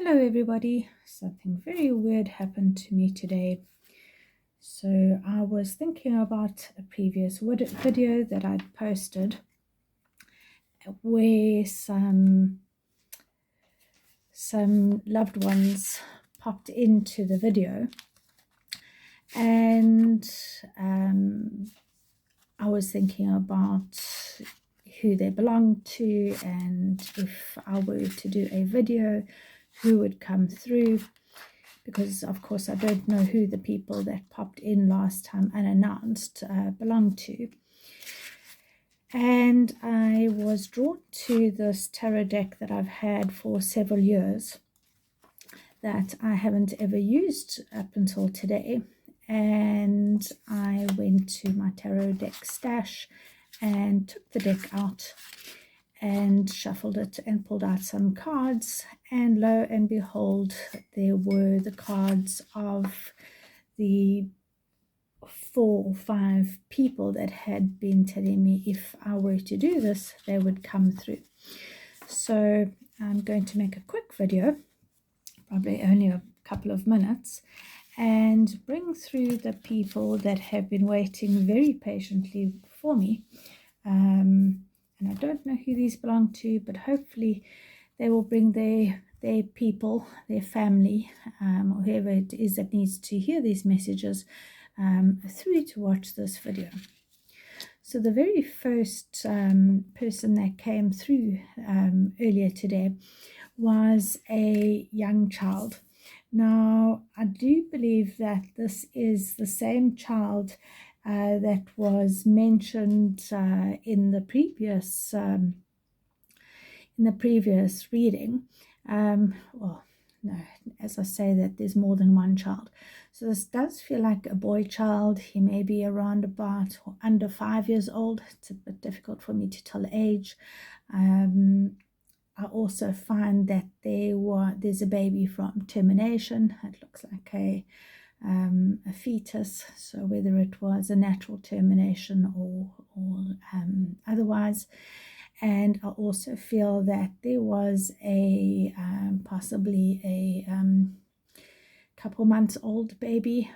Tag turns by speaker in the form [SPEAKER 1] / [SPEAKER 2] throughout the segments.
[SPEAKER 1] Hello everybody. Something very weird happened to me today. So I was thinking about a previous video that I'd posted where some loved ones popped into the video, and I was thinking about who they belonged to, and if I were to do a video, who would come through, because of course I don't know who the people that popped in last time unannounced belonged to. And I was drawn to this tarot deck that I've had for several years that I haven't ever used up until today. And I went to my tarot deck stash and took the deck out and shuffled it and pulled out some cards, and lo and behold, there were the cards of the 4 or 5 people that had been telling me if I were to do this, they would come through. So I'm going to make a quick video, probably only a couple of minutes, and bring through the people that have been waiting very patiently for me. And I don't know who these belong to, but hopefully they will bring their people, their family, or whoever it is that needs to hear these messages through to watch this video. So the very first person that came through earlier today was a young child. Now, I do believe that this is the same child that was mentioned in the previous reading. Well, no, as I say that, there's more than one child. So this does feel like a boy child. He may be around about or under 5 years old. It's a bit difficult for me to tell age. I also find that there's a baby from termination. It looks like a fetus, so whether it was a natural termination or otherwise. And I also feel that there was a possibly a couple months old baby,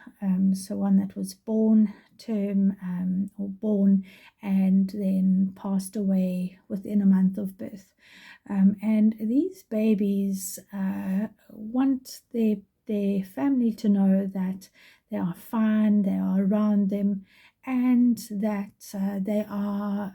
[SPEAKER 1] so one that was born or born and then passed away within a month of birth. And these babies want their family to know that they are fine, they are around them, and that they are,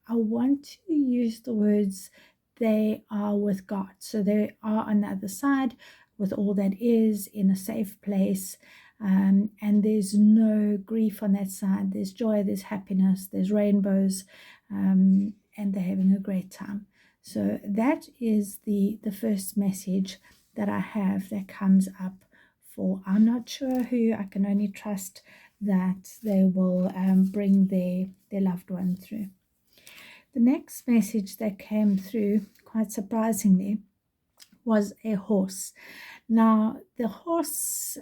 [SPEAKER 1] I want to use the words, they are with God. So they are on the other side with all that is, in a safe place, and there's no grief on that side. There's joy, there's happiness, there's rainbows, and they're having a great time. So that is the first message that I have that comes up for, I'm not sure who, I can only trust that they will bring their loved one through. The next message that came through, quite surprisingly, was a horse. Now, the horse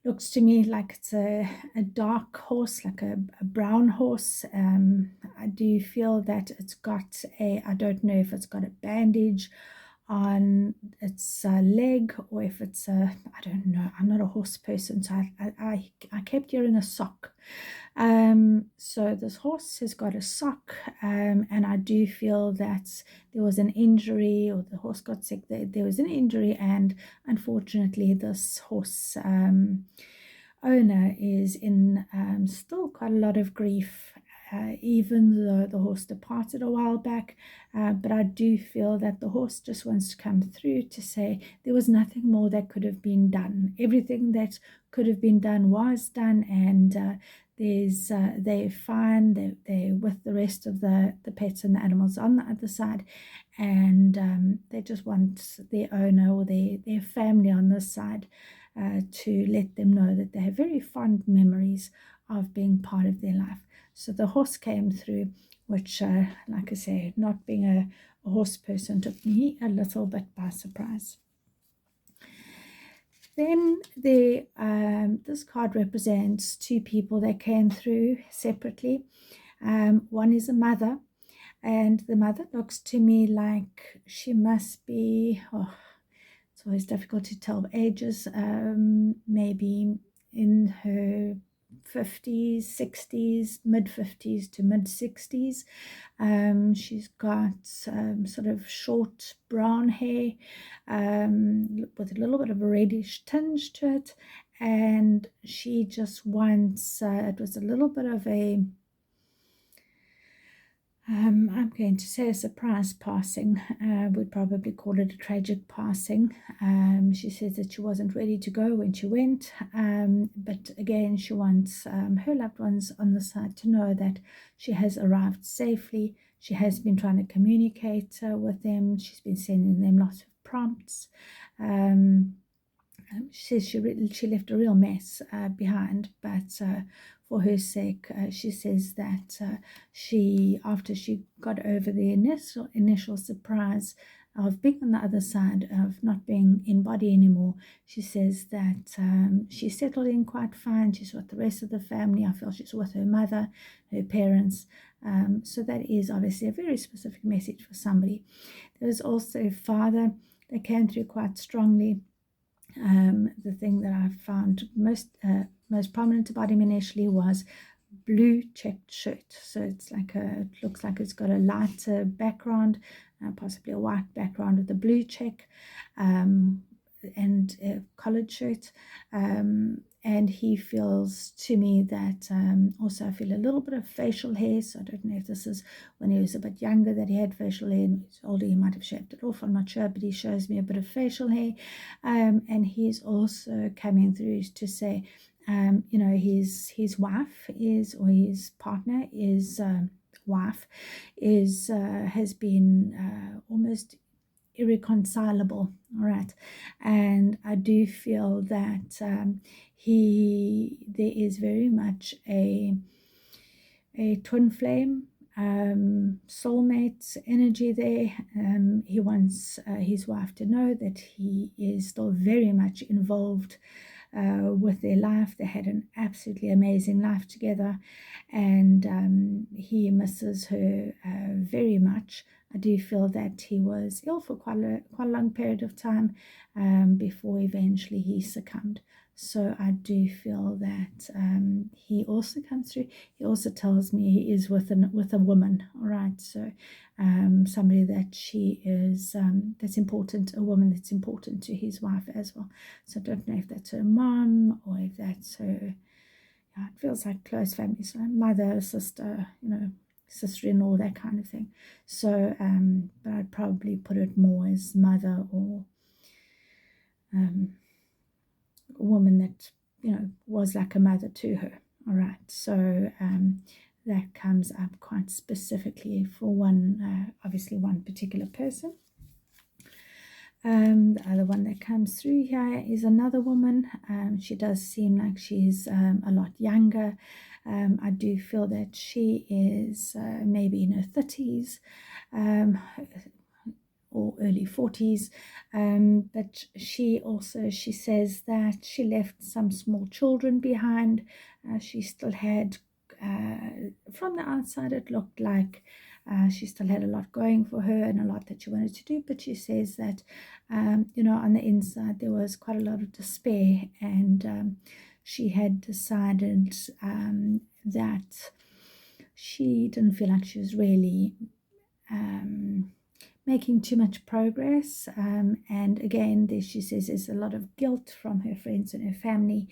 [SPEAKER 1] looks to me like it's a dark horse, like a brown horse. I do feel that it's got I don't know if it's got a bandage on its leg, or if it's I don't know, I'm not a horse person, so I kept hearing a sock. So this horse has got a sock, and I do feel that there was an injury, or the horse got sick. There was an injury, and unfortunately this horse owner is in still quite a lot of grief, even though the horse departed a while back. But I do feel that the horse just wants to come through to say there was nothing more that could have been done. Everything that could have been done was done, and they're fine. They're with the rest of the pets and the animals on the other side, and they just want their owner or their family on this side to let them know that they have very fond memories of being part of their life. So the horse came through, which, like I say, not being a horse person, took me a little bit by surprise. Then this card represents 2 people that came through separately. One is a mother, And the mother looks to me like she must be, it's always difficult to tell ages, maybe in her 50s, 60s, mid 50s to mid 60s. She's got sort of short brown hair with a little bit of a reddish tinge to it. And she just wants, it was a little bit of a, I'm going to say a surprise passing. We'd probably call it a tragic passing. She says that she wasn't ready to go when she went, but again, she wants her loved ones on the side to know that she has arrived safely. She has been trying to communicate with them. She's been sending them lots of prompts. She says she left a real mess behind, but for her sake, she says that after she got over the initial surprise of being on the other side, of not being in body anymore, she says that she settled in quite fine. She's with the rest of the family. I feel she's with her mother, her parents. So that is obviously a very specific message for somebody. There was also a father that came through quite strongly. The thing that I found most prominent about him initially was blue checked shirt. So it's like it looks like it's got a lighter background, possibly a white background with a blue check, and a collared shirt. And he feels to me that also I feel a little bit of facial hair. So I don't know if this is when he was a bit younger that he had facial hair, and when he was older he might have shaved it off. I'm not sure, but he shows me a bit of facial hair. And he's also coming through to say, his wife is, or his partner is, has been almost irreconcilable. All right. And I do feel that there is very much a twin flame, soulmate energy there. He wants his wife to know that he is still very much involved with their life. They had an absolutely amazing life together, and he misses her very much. I do feel that he was ill for quite a long period of time before eventually he succumbed. So I do feel that he also comes through. He also tells me he is with a woman. All right, so somebody that she is that's important, a woman that's important to his wife as well. So I don't know if that's her mom or if that's her. Yeah, it feels like close family, so mother, sister, sister-in-law, that kind of thing. So, but I'd probably put it more as mother or a woman that was like a mother to her. All right, so that comes up quite specifically for one, obviously one particular person. The other one that comes through here is another woman. She does seem like she's a lot younger. I do feel that she is maybe in her 30s or early 40s, but she says that she left some small children behind. She still had, from the outside it looked like she still had a lot going for her and a lot that she wanted to do, but she says that on the inside there was quite a lot of despair, and she had decided that she didn't feel like she was really making too much progress, and again she says there's a lot of guilt from her friends and her family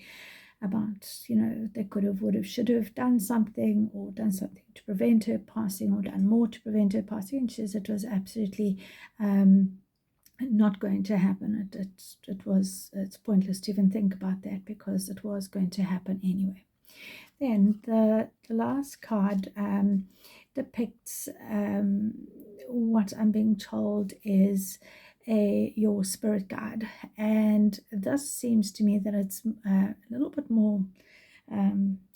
[SPEAKER 1] about they would have, should have done something, or done something to prevent her passing, or done more to prevent her passing. And she says it was absolutely not going to happen. It's pointless to even think about that, because it was going to happen anyway. Then the last card depicts what I'm being told is your spirit guide, and this seems to me that it's a little bit more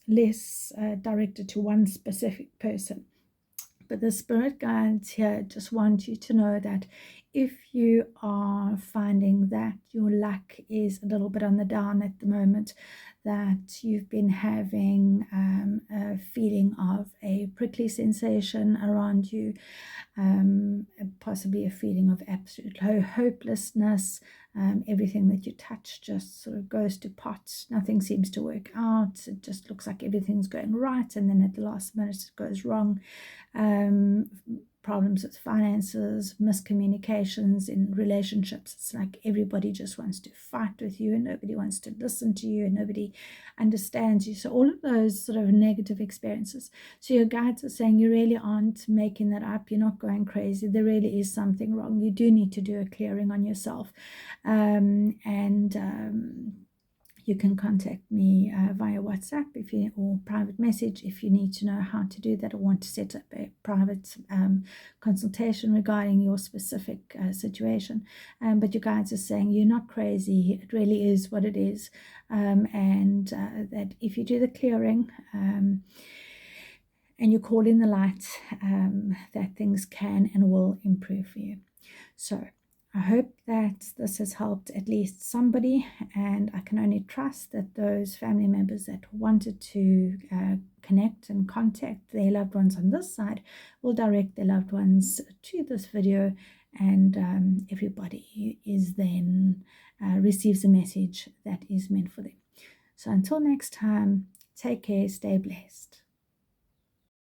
[SPEAKER 1] less directed to one specific person. But the spirit guides here just want you to know that if you are finding that your luck is a little bit on the down at the moment, that you've been having a feeling of a prickly sensation around you, possibly a feeling of absolute hopelessness, everything that you touch just sort of goes to pot, nothing seems to work out, it just looks like everything's going right, and then at the last minute it goes wrong. Problems with finances, miscommunications in relationships. It's like everybody just wants to fight with you and nobody wants to listen to you and nobody understands you. So all of those sort of negative experiences. So your guides are saying you really aren't making that up. You're not going crazy. There really is something wrong. You do need to do a clearing on yourself. You can contact me via WhatsApp or private message if you need to know how to do that or want to set up a private consultation regarding your specific situation. But your guides are saying you're not crazy. It really is what it is. That if you do the clearing and you call in the light, that things can and will improve for you. So I hope that this has helped at least somebody, and I can only trust that those family members that wanted to connect and contact their loved ones on this side will direct their loved ones to this video, and everybody is then receives a message that is meant for them. So until next time, take care, stay blessed.